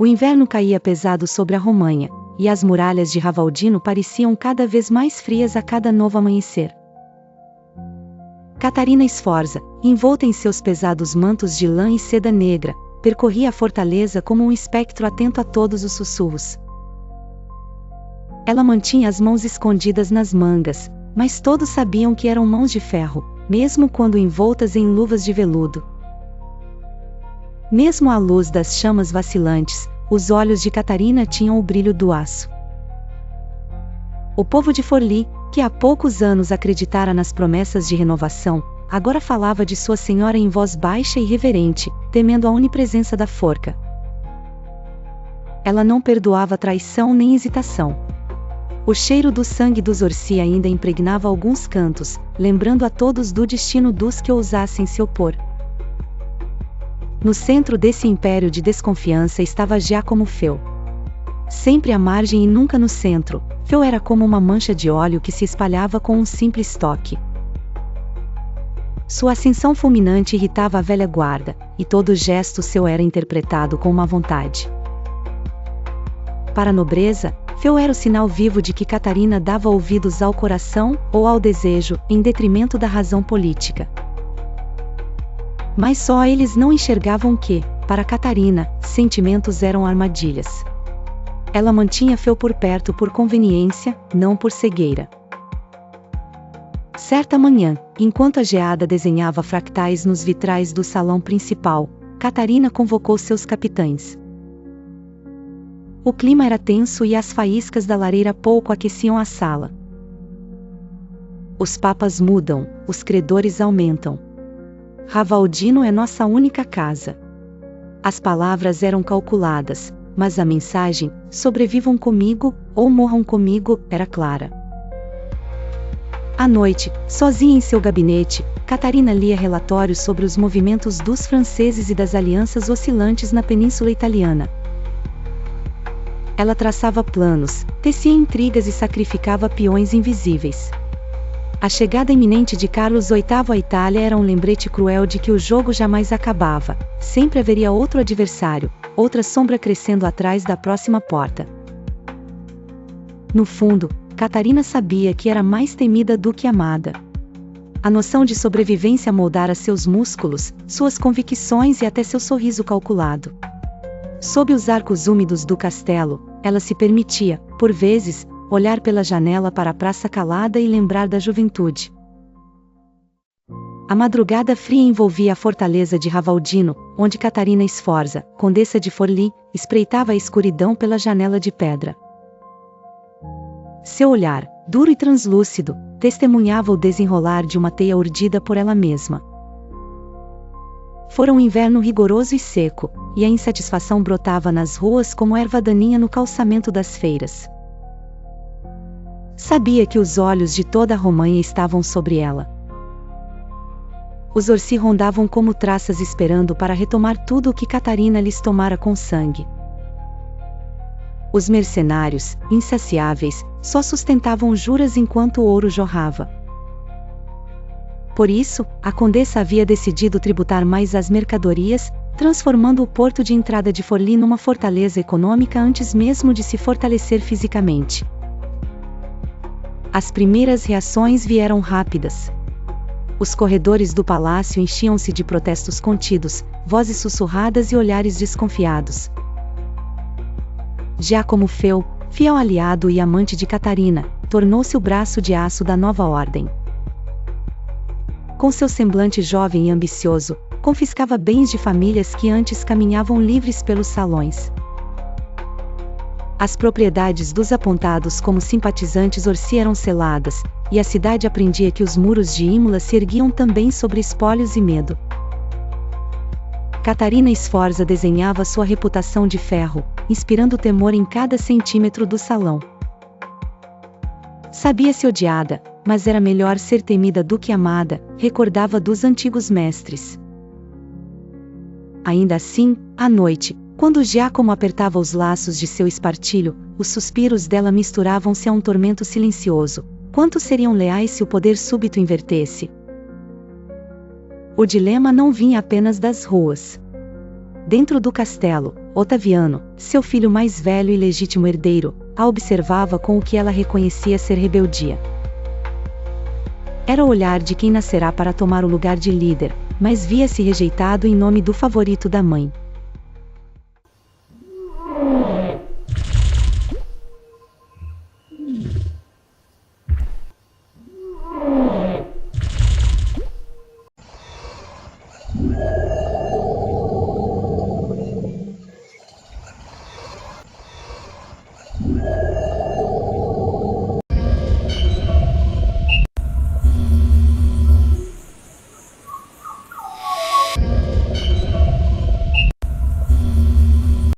O inverno caía pesado sobre a Romanha, e as muralhas de Ravaldino pareciam cada vez mais frias a cada novo amanhecer. Catarina Sforza, envolta em seus pesados mantos de lã e seda negra, percorria a fortaleza como um espectro atento a todos os sussurros. Ela mantinha as mãos escondidas nas mangas, mas todos sabiam que eram mãos de ferro, mesmo quando envoltas em luvas de veludo. Mesmo à luz das chamas vacilantes, os olhos de Catarina tinham o brilho do aço. O povo de Forli, que há poucos anos acreditara nas promessas de renovação, agora falava de sua senhora em voz baixa e reverente, temendo a onipresença da forca. Ela não perdoava traição nem hesitação. O cheiro do sangue dos Orsi ainda impregnava alguns cantos, lembrando a todos do destino dos que ousassem se opor. No centro desse império de desconfiança estava Giacomo Feu. Sempre à margem e nunca no centro, Feu era como uma mancha de óleo que se espalhava com um simples toque. Sua ascensão fulminante irritava a velha guarda, e todo gesto seu era interpretado com má vontade. Para a nobreza, Feu era o sinal vivo de que Catarina dava ouvidos ao coração ou ao desejo, em detrimento da razão política. Mas só eles não enxergavam que, para Catarina, sentimentos eram armadilhas. Ela mantinha Feu por perto por conveniência, não por cegueira. Certa manhã, enquanto a geada desenhava fractais nos vitrais do salão principal, Catarina convocou seus capitães. O clima era tenso e as faíscas da lareira pouco aqueciam a sala. Os papas mudam, os credores aumentam. Ravaldino é nossa única casa. As palavras eram calculadas, mas a mensagem, sobrevivam comigo, ou morram comigo, era clara. À noite, sozinha em seu gabinete, Catarina lia relatórios sobre os movimentos dos franceses e das alianças oscilantes na Península Italiana. Ela traçava planos, tecia intrigas e sacrificava peões invisíveis. A chegada iminente de Carlos VIII à Itália era um lembrete cruel de que o jogo jamais acabava, sempre haveria outro adversário, outra sombra crescendo atrás da próxima porta. No fundo, Catarina sabia que era mais temida do que amada. A noção de sobrevivência moldara seus músculos, suas convicções e até seu sorriso calculado. Sob os arcos úmidos do castelo, ela se permitia, por vezes, olhar pela janela para a praça calada e lembrar da juventude. A madrugada fria envolvia a fortaleza de Ravaldino, onde Catarina Sforza, condessa de Forli, espreitava a escuridão pela janela de pedra. Seu olhar, duro e translúcido, testemunhava o desenrolar de uma teia urdida por ela mesma. Fora um inverno rigoroso e seco, e a insatisfação brotava nas ruas como erva daninha no calçamento das feiras. Sabia que os olhos de toda a Romanha estavam sobre ela. Os Orsi rondavam como traças esperando para retomar tudo o que Catarina lhes tomara com sangue. Os mercenários, insaciáveis, só sustentavam juras enquanto o ouro jorrava. Por isso, a condessa havia decidido tributar mais às mercadorias, transformando o porto de entrada de Forli numa fortaleza econômica antes mesmo de se fortalecer fisicamente. As primeiras reações vieram rápidas. Os corredores do palácio enchiam-se de protestos contidos, vozes sussurradas e olhares desconfiados. Giacomo Feu, fiel aliado e amante de Catarina, tornou-se o braço de aço da nova ordem. Com seu semblante jovem e ambicioso, confiscava bens de famílias que antes caminhavam livres pelos salões. As propriedades dos apontados como simpatizantes Orsi eram seladas, e a cidade aprendia que os muros de Imola se erguiam também sobre espólios e medo. Catarina Sforza desenhava sua reputação de ferro, inspirando temor em cada centímetro do salão. Sabia-se odiada, mas era melhor ser temida do que amada, recordava dos antigos mestres. Ainda assim, à noite, quando Giacomo apertava os laços de seu espartilho, os suspiros dela misturavam-se a um tormento silencioso. Quantos seriam leais se o poder súbito invertesse? O dilema não vinha apenas das ruas. Dentro do castelo, Otaviano, seu filho mais velho e legítimo herdeiro, a observava com o que ela reconhecia ser rebeldia. Era o olhar de quem nascerá para tomar o lugar de líder, mas via-se rejeitado em nome do favorito da mãe.